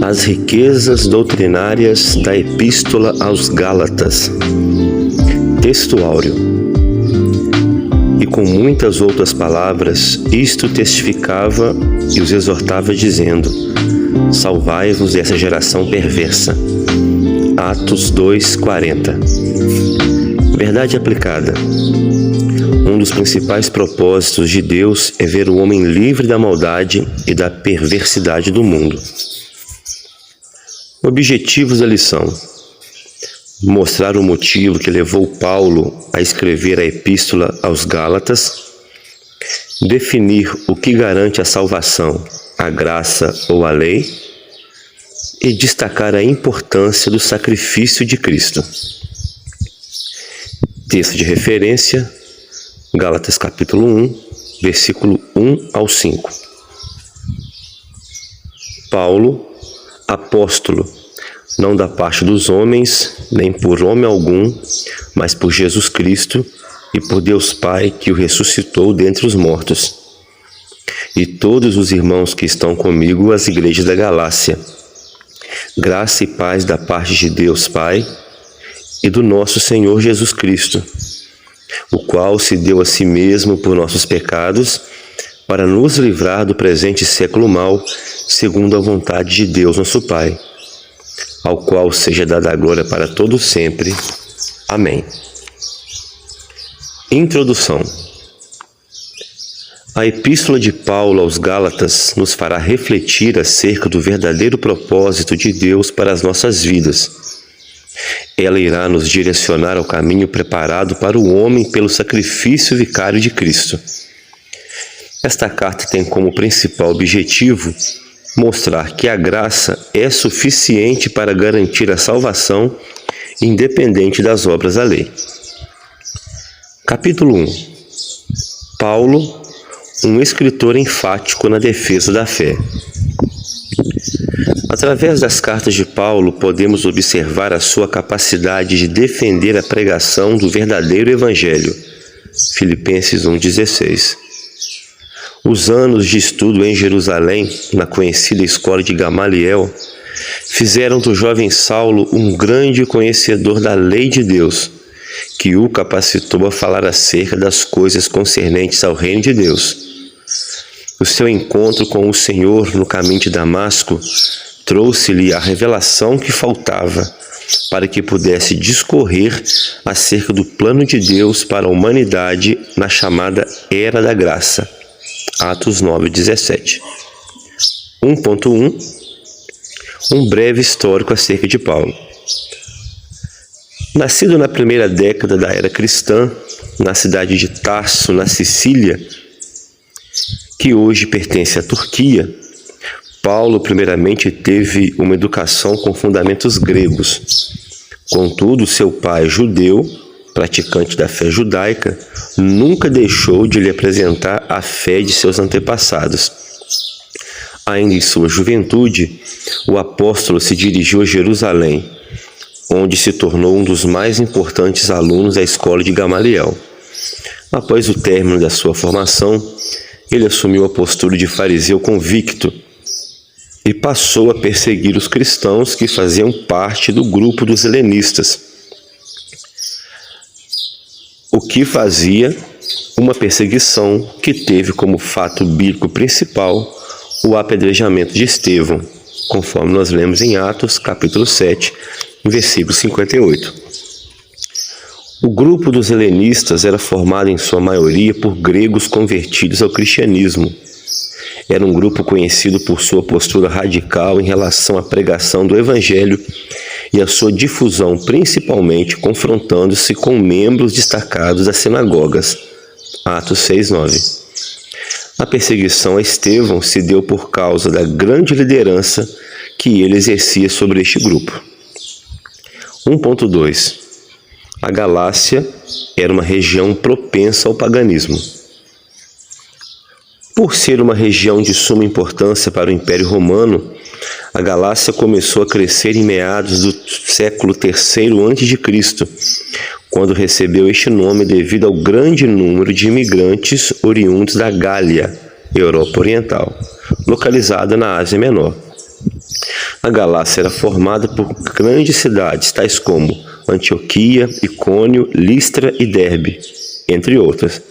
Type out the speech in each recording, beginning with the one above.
As riquezas doutrinárias da Epístola aos Gálatas. Texto áureo. E com muitas outras palavras, isto testificava e os exortava, dizendo: salvai-vos dessa geração perversa. Atos 2:40. Verdade aplicada. Um dos principais propósitos de Deus é ver o homem livre da maldade e da perversidade do mundo. Objetivos da lição: mostrar o motivo que levou Paulo a escrever a Epístola aos Gálatas, definir o que garante a salvação, a graça ou a lei, e destacar a importância do sacrifício de Cristo. Texto de referência: Gálatas capítulo 1, versículo 1 ao 5. Paulo, apóstolo, não da parte dos homens, nem por homem algum, mas por Jesus Cristo e por Deus Pai, que o ressuscitou dentre os mortos. E todos os irmãos que estão comigo, as igrejas da Galácia. Graça e paz da parte de Deus Pai e do nosso Senhor Jesus Cristo, o qual se deu a si mesmo por nossos pecados, para nos livrar do presente século mau, segundo a vontade de Deus nosso Pai, ao qual seja dada a glória para todo sempre. Amém. Introdução. A Epístola de Paulo aos Gálatas nos fará refletir acerca do verdadeiro propósito de Deus para as nossas vidas. Ela irá nos direcionar ao caminho preparado para o homem pelo sacrifício vicário de Cristo. Esta carta tem como principal objetivo mostrar que a graça é suficiente para garantir a salvação, independente das obras da lei. Capítulo 1. Paulo, um escritor enfático na defesa da fé. Através das cartas de Paulo, podemos observar a sua capacidade de defender a pregação do verdadeiro Evangelho. Filipenses 1,16. Os anos de estudo em Jerusalém, na conhecida escola de Gamaliel, fizeram do jovem Saulo um grande conhecedor da lei de Deus, que o capacitou a falar acerca das coisas concernentes ao reino de Deus. O seu encontro com o Senhor no caminho de Damasco trouxe-lhe a revelação que faltava para que pudesse discorrer acerca do plano de Deus para a humanidade na chamada Era da Graça. Atos 9:17. 1.1. Um breve histórico acerca de Paulo. Nascido na primeira década da era cristã, na cidade de Tarso, na Sicília, que hoje pertence à Turquia, Paulo primeiramente teve uma educação com fundamentos gregos. Contudo, seu pai, judeu, praticante da fé judaica, nunca deixou de lhe apresentar a fé de seus antepassados. Ainda em sua juventude, o apóstolo se dirigiu a Jerusalém, onde se tornou um dos mais importantes alunos da escola de Gamaliel. Após o término da sua formação, ele assumiu a postura de fariseu convicto e passou a perseguir os cristãos que faziam parte do grupo dos helenistas, o que fazia uma perseguição que teve como fato bíblico principal o apedrejamento de Estevão, conforme nós lemos em Atos, capítulo 7, versículo 58. O grupo dos helenistas era formado em sua maioria por gregos convertidos ao cristianismo. Era um grupo conhecido por sua postura radical em relação à pregação do Evangelho e a sua difusão, principalmente confrontando-se com membros destacados das sinagogas. Atos 6:9. A perseguição a Estevão se deu por causa da grande liderança que ele exercia sobre este grupo. 1.2. A Galácia era uma região propensa ao paganismo. Por ser uma região de suma importância para o Império Romano, a Galácia começou a crescer em meados do século III a.C., quando recebeu este nome devido ao grande número de imigrantes oriundos da Gália, Europa Oriental, localizada na Ásia Menor. A Galácia era formada por grandes cidades, tais como Antioquia, Icônio, Listra e Derbe, entre outras.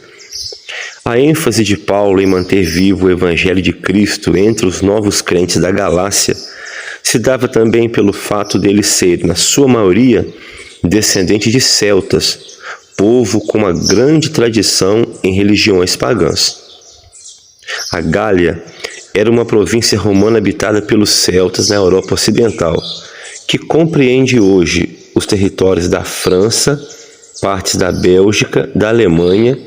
A ênfase de Paulo em manter vivo o Evangelho de Cristo entre os novos crentes da Galácia se dava também pelo fato deles serem, na sua maioria, descendentes de celtas, povo com uma grande tradição em religiões pagãs. A Gália era uma província romana habitada pelos celtas na Europa Ocidental, que compreende hoje os territórios da França, partes da Bélgica, da Alemanha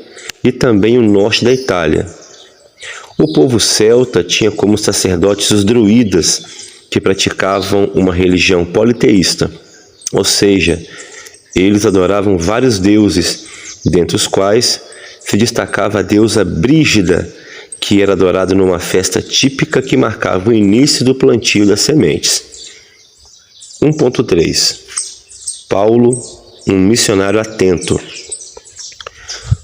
e também o norte da Itália. O povo celta tinha como sacerdotes os druidas, que praticavam uma religião politeísta, ou seja, eles adoravam vários deuses, dentre os quais se destacava a deusa Brígida, que era adorada numa festa típica que marcava o início do plantio das sementes. 1.3 Paulo, um missionário atento.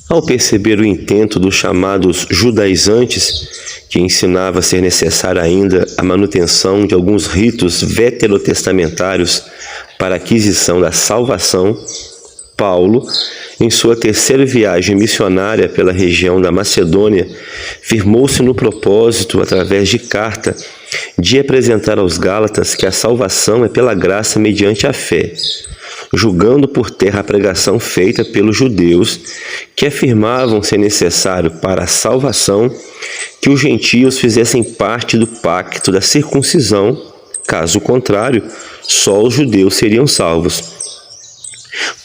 Ao perceber o intento dos chamados judaizantes, que ensinava a ser necessária ainda a manutenção de alguns ritos veterotestamentários para a aquisição da salvação, Paulo, em sua terceira viagem missionária pela região da Macedônia, firmou-se no propósito, através de carta, de apresentar aos Gálatas que a salvação é pela graça mediante a fé, julgando por terra a pregação feita pelos judeus, que afirmavam ser necessário para a salvação que os gentios fizessem parte do pacto da circuncisão, caso contrário, só os judeus seriam salvos.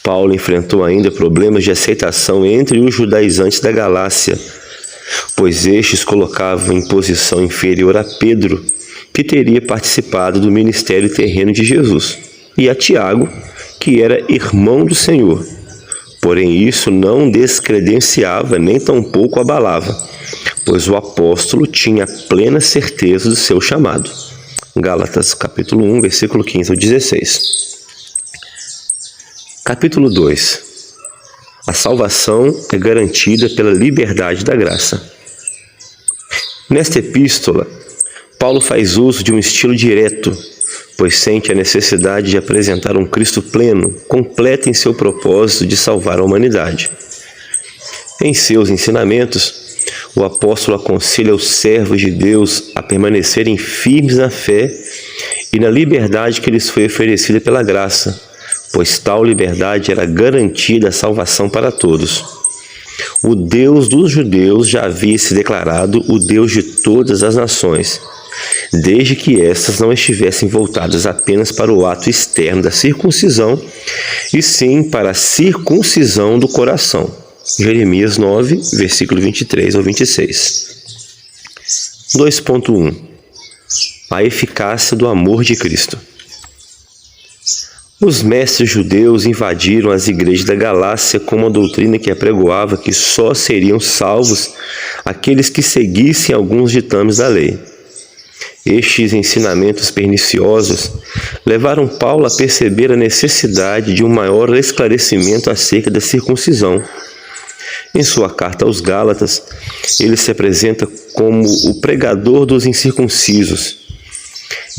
Paulo enfrentou ainda problemas de aceitação entre os judaizantes da Galácia, pois estes colocavam em posição inferior a Pedro, que teria participado do ministério terreno de Jesus, e a Tiago, que era irmão do Senhor. Porém, isso não descredenciava nem tampouco abalava, pois o apóstolo tinha plena certeza do seu chamado. Gálatas, capítulo 1, versículo 15 ao 16. Capítulo 2. A salvação é garantida pela liberdade da graça. Nesta epístola, Paulo faz uso de um estilo direto, pois sente a necessidade de apresentar um Cristo pleno, completo em seu propósito de salvar a humanidade. Em seus ensinamentos, o apóstolo aconselha os servos de Deus a permanecerem firmes na fé e na liberdade que lhes foi oferecida pela graça, pois tal liberdade era garantia da salvação para todos. O Deus dos judeus já havia se declarado o Deus de todas as nações, desde que estas não estivessem voltadas apenas para o ato externo da circuncisão, e sim para a circuncisão do coração. Jeremias 9, versículo 23 ao 26. 2.1 A eficácia do amor de Cristo. Os mestres judeus invadiram as igrejas da Galácia com uma doutrina que apregoava que só seriam salvos aqueles que seguissem alguns ditames da lei. Estes ensinamentos perniciosos levaram Paulo a perceber a necessidade de um maior esclarecimento acerca da circuncisão. Em sua carta aos Gálatas, ele se apresenta como o pregador dos incircuncisos.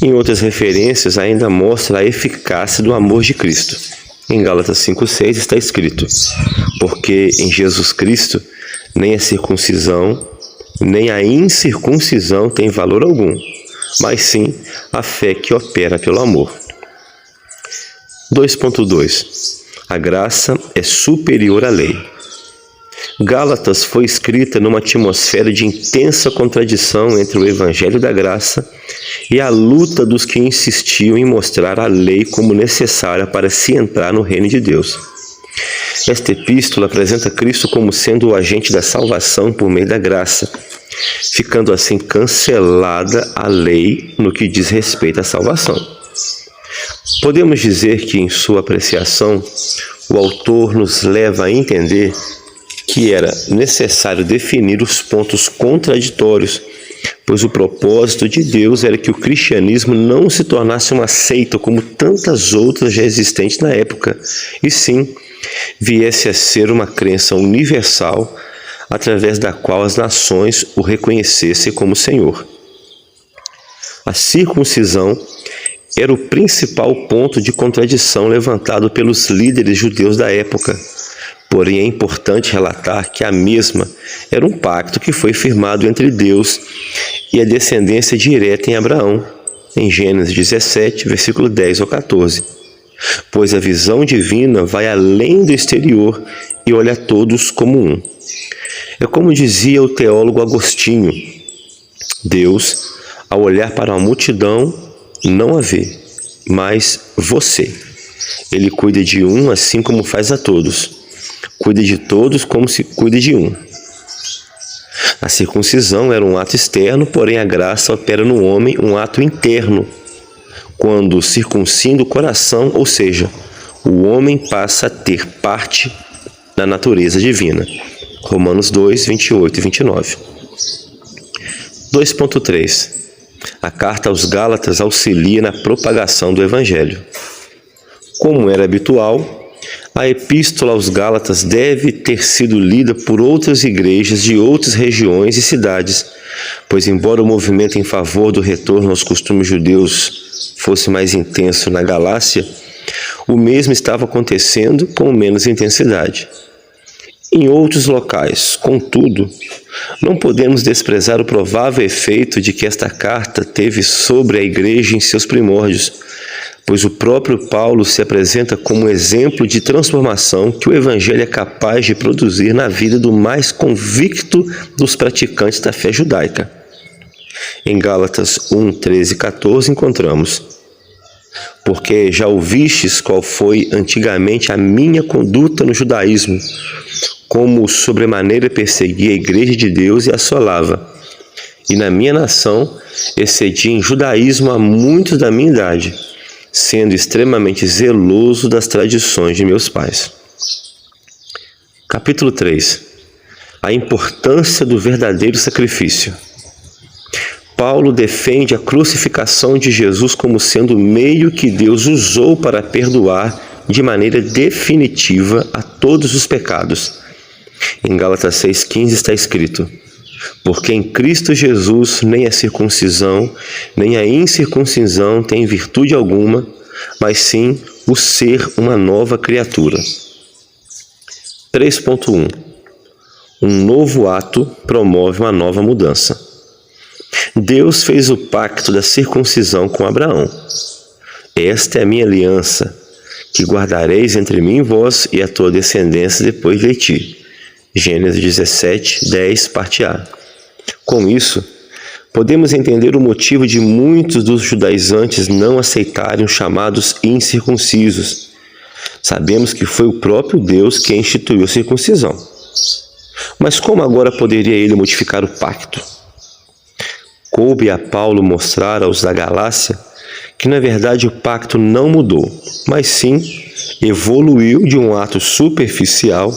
Em outras referências, ainda mostra a eficácia do amor de Cristo. Em Gálatas 5,6 está escrito: porque em Jesus Cristo nem a circuncisão, nem a incircuncisão tem valor algum, mas sim a fé que opera pelo amor. 2.2 A graça é superior à lei. Gálatas foi escrita numa atmosfera de intensa contradição entre o Evangelho da Graça e a luta dos que insistiam em mostrar a lei como necessária para se entrar no reino de Deus. Esta epístola apresenta Cristo como sendo o agente da salvação por meio da graça, ficando assim cancelada a lei no que diz respeito à salvação. Podemos dizer que, em sua apreciação, o autor nos leva a entender que era necessário definir os pontos contraditórios, pois o propósito de Deus era que o cristianismo não se tornasse uma seita como tantas outras já existentes na época, e sim viesse a ser uma crença universal através da qual as nações o reconhecessem como Senhor. A circuncisão era o principal ponto de contradição levantado pelos líderes judeus da época. Porém, é importante relatar que a mesma era um pacto que foi firmado entre Deus e a descendência direta em Abraão, em Gênesis 17, versículo 10 ao 14. Pois a visão divina vai além do exterior e olha a todos como um. É como dizia o teólogo Agostinho: Deus, ao olhar para uma multidão, não a vê, mas você. Ele cuida de um assim como faz a todos. Cuida de todos como se cuida de um. A circuncisão era um ato externo, porém a graça opera no homem um ato interno, quando circuncida o coração, ou seja, o homem passa a ter parte da natureza divina. Romanos 2, 28 e 29. 2.3. A carta aos Gálatas auxilia na propagação do Evangelho. Como era habitual, a Epístola aos Gálatas deve ter sido lida por outras igrejas de outras regiões e cidades, pois embora o movimento em favor do retorno aos costumes judeus fosse mais intenso na Galácia, o mesmo estava acontecendo com menos intensidade. Em outros locais, contudo, não podemos desprezar o provável efeito de que esta carta teve sobre a igreja em seus primórdios, pois o próprio Paulo se apresenta como um exemplo de transformação que o Evangelho é capaz de produzir na vida do mais convicto dos praticantes da fé judaica. Em Gálatas 1, 13 e 14 encontramos: porque já ouvistes qual foi antigamente a minha conduta no judaísmo, como sobremaneira perseguia a igreja de Deus e assolava. E na minha nação excedi em judaísmo a muitos da minha idade, sendo extremamente zeloso das tradições de meus pais. Capítulo 3. A importância do verdadeiro sacrifício. Paulo defende a crucificação de Jesus como sendo o meio que Deus usou para perdoar de maneira definitiva a todos os pecados. Em Gálatas 6,15 está escrito: porque em Cristo Jesus nem a circuncisão, nem a incircuncisão tem virtude alguma, mas sim o ser uma nova criatura. 3.1. Um novo ato promove uma nova mudança. Deus fez o pacto da circuncisão com Abraão. Esta é a minha aliança, que guardareis entre mim e vós e a tua descendência depois de ti. Gênesis 17, 10, parte A. Com isso, podemos entender o motivo de muitos dos judaizantes não aceitarem os chamados incircuncisos. Sabemos que foi o próprio Deus que instituiu a circuncisão. Mas como agora poderia ele modificar o pacto? Coube a Paulo mostrar aos da Galácia que, na verdade, o pacto não mudou, mas sim evoluiu de um ato superficial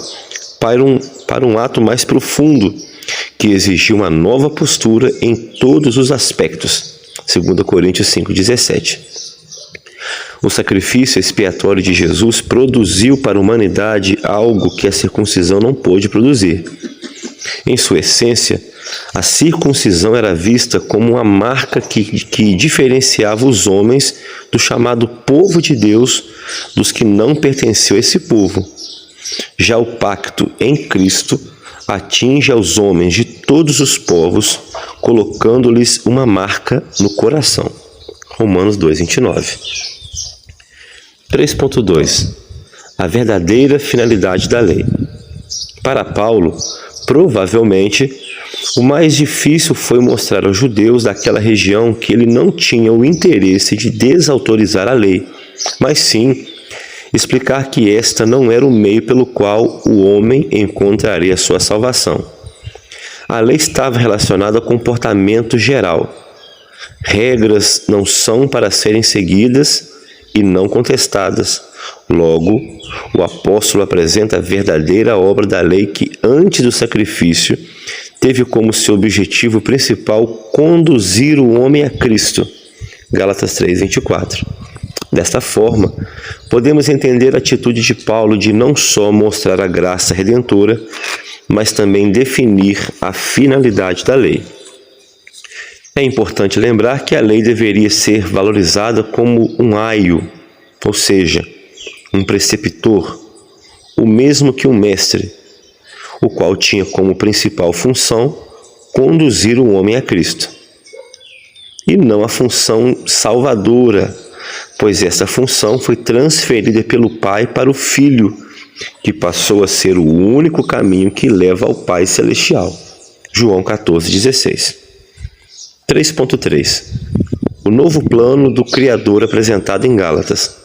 para um ato mais profundo, que exigiu uma nova postura em todos os aspectos. 2 Coríntios 5,17. O sacrifício expiatório de Jesus produziu para a humanidade algo que a circuncisão não pôde produzir. Em sua essência, a circuncisão era vista como uma marca que diferenciava os homens do chamado povo de Deus dos que não pertenciam a esse povo. Já o pacto em Cristo atinge aos homens de todos os povos, colocando-lhes uma marca no coração. Romanos 2,29. 3.2. A verdadeira finalidade da lei. Para Paulo, provavelmente, o mais difícil foi mostrar aos judeus daquela região que ele não tinha o interesse de desautorizar a lei, mas sim explicar que esta não era o meio pelo qual o homem encontraria sua salvação. A lei estava relacionada ao comportamento geral. Regras não são para serem seguidas e não contestadas. Logo, o apóstolo apresenta a verdadeira obra da lei que, antes do sacrifício, teve como seu objetivo principal conduzir o homem a Cristo. Gálatas 3:24. Desta forma, podemos entender a atitude de Paulo de não só mostrar a graça redentora, mas também definir a finalidade da lei. É importante lembrar que a lei deveria ser valorizada como um aio, ou seja, um preceptor, o mesmo que um mestre, o qual tinha como principal função conduzir o homem a Cristo, e não a função salvadora, pois essa função foi transferida pelo Pai para o Filho, que passou a ser o único caminho que leva ao Pai Celestial. João 14,16. 3.3. O novo plano do Criador apresentado em Gálatas.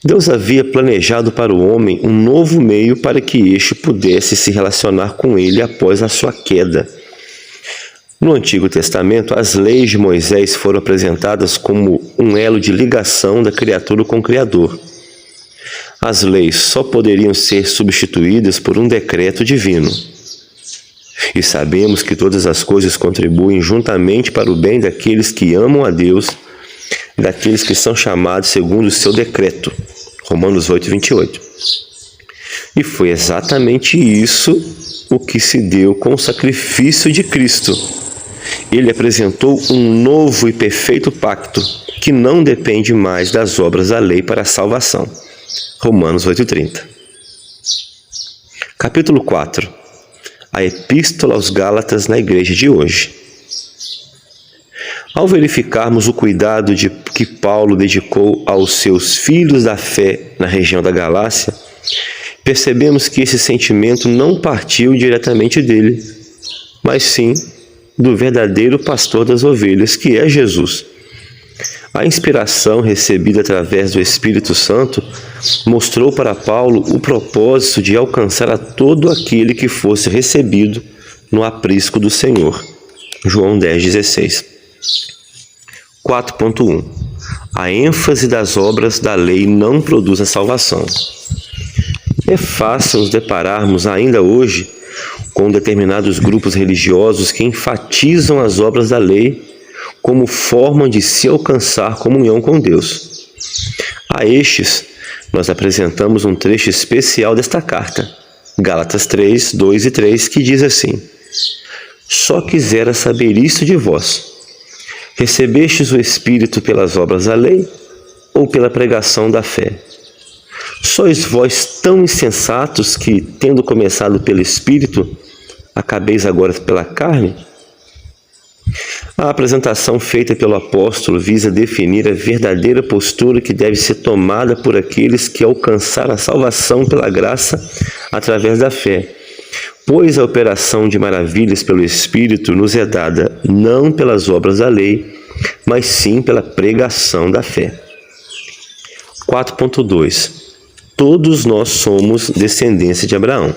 Deus havia planejado para o homem um novo meio para que este pudesse se relacionar com ele após a sua queda. No Antigo Testamento, as leis de Moisés foram apresentadas como um elo de ligação da criatura com o Criador. As leis só poderiam ser substituídas por um decreto divino. E sabemos que todas as coisas contribuem juntamente para o bem daqueles que amam a Deus, daqueles que são chamados segundo o seu decreto. Romanos 8:28. E foi exatamente isso o que se deu com o sacrifício de Cristo. Ele apresentou um novo e perfeito pacto que não depende mais das obras da lei para a salvação. Romanos 8:30. Capítulo 4. A Epístola aos Gálatas na igreja de hoje. Ao verificarmos o cuidado que Paulo dedicou aos seus filhos da fé na região da Galácia, percebemos que esse sentimento não partiu diretamente dele, mas sim do verdadeiro pastor das ovelhas, que é Jesus. A inspiração recebida através do Espírito Santo mostrou para Paulo o propósito de alcançar a todo aquele que fosse recebido no aprisco do Senhor. João 10:16. 4.1. A ênfase das obras da lei não produz a salvação. É fácil nos depararmos ainda hoje com determinados grupos religiosos que enfatizam as obras da lei como forma de se alcançar comunhão com Deus. A estes, nós apresentamos um trecho especial desta carta, Gálatas 3, 2 e 3, que diz assim: Só quisera saber isto de vós: recebestes o Espírito pelas obras da lei ou pela pregação da fé? Sois vós tão insensatos que, tendo começado pelo Espírito, acabeis agora pela carne? A apresentação feita pelo apóstolo visa definir a verdadeira postura que deve ser tomada por aqueles que alcançaram a salvação pela graça através da fé, pois a operação de maravilhas pelo Espírito nos é dada não pelas obras da lei, mas sim pela pregação da fé. 4.2. Todos nós somos descendência de Abraão.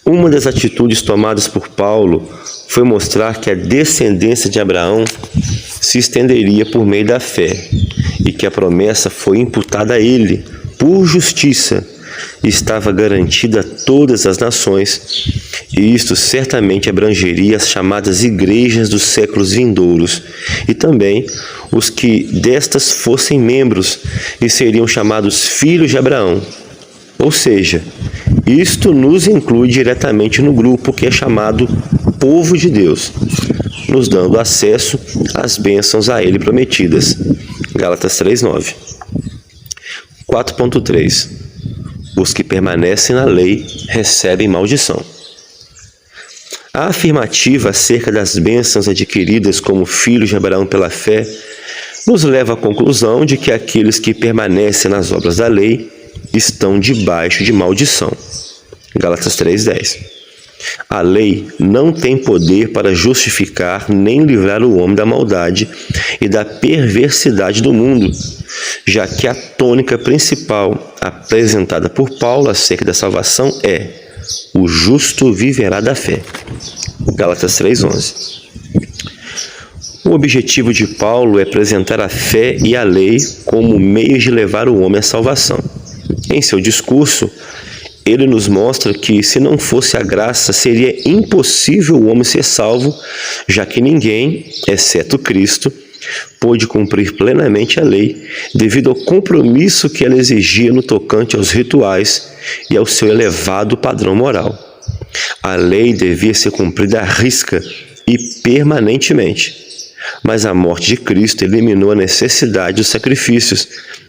Uma das atitudes tomadas por Paulo foi mostrar que a descendência de Abraão se estenderia por meio da fé e que a promessa foi imputada a ele por justiça e estava garantida a todas as nações, e isto certamente abrangeria as chamadas igrejas dos séculos vindouros e também os que destas fossem membros e seriam chamados filhos de Abraão. Ou seja, isto nos inclui diretamente no grupo que é chamado povo de Deus, nos dando acesso às bênçãos a ele prometidas. Gálatas 3:9. 4.3. Os que permanecem na lei recebem maldição. A afirmativa acerca das bênçãos adquiridas como filhos de Abraão pela fé nos leva à conclusão de que aqueles que permanecem nas obras da lei estão debaixo de maldição. Gálatas 3:10. A lei não tem poder para justificar nem livrar o homem da maldade e da perversidade do mundo, já que a tônica principal apresentada por Paulo acerca da salvação é: o justo viverá da fé. Gálatas 3:11. O objetivo de Paulo é apresentar a fé e a lei como meios de levar o homem à salvação. Em seu discurso, ele nos mostra que, se não fosse a graça, seria impossível o homem ser salvo, já que ninguém, exceto Cristo, pôde cumprir plenamente a lei, devido ao compromisso que ela exigia no tocante aos rituais e ao seu elevado padrão moral. A lei devia ser cumprida à risca, e permanentemente. Mas a morte de Cristo eliminou a necessidade dos sacrifícios,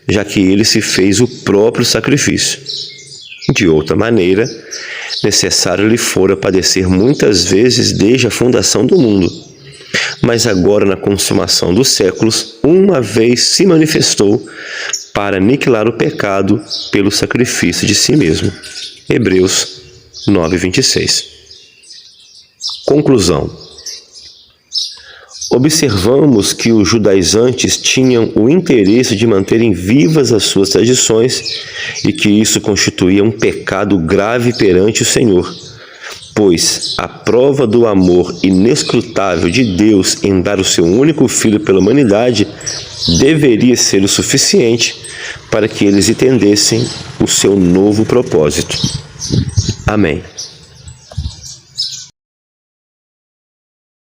já que ele se fez o próprio sacrifício. De outra maneira, necessário lhe fora padecer muitas vezes desde a fundação do mundo. Mas agora, na consumação dos séculos, uma vez se manifestou para aniquilar o pecado pelo sacrifício de si mesmo. Hebreus 9:26. Conclusão. Observamos que os judaizantes tinham o interesse de manterem vivas as suas tradições e que isso constituía um pecado grave perante o Senhor, pois a prova do amor inescrutável de Deus em dar o seu único Filho pela humanidade deveria ser o suficiente para que eles entendessem o seu novo propósito. Amém.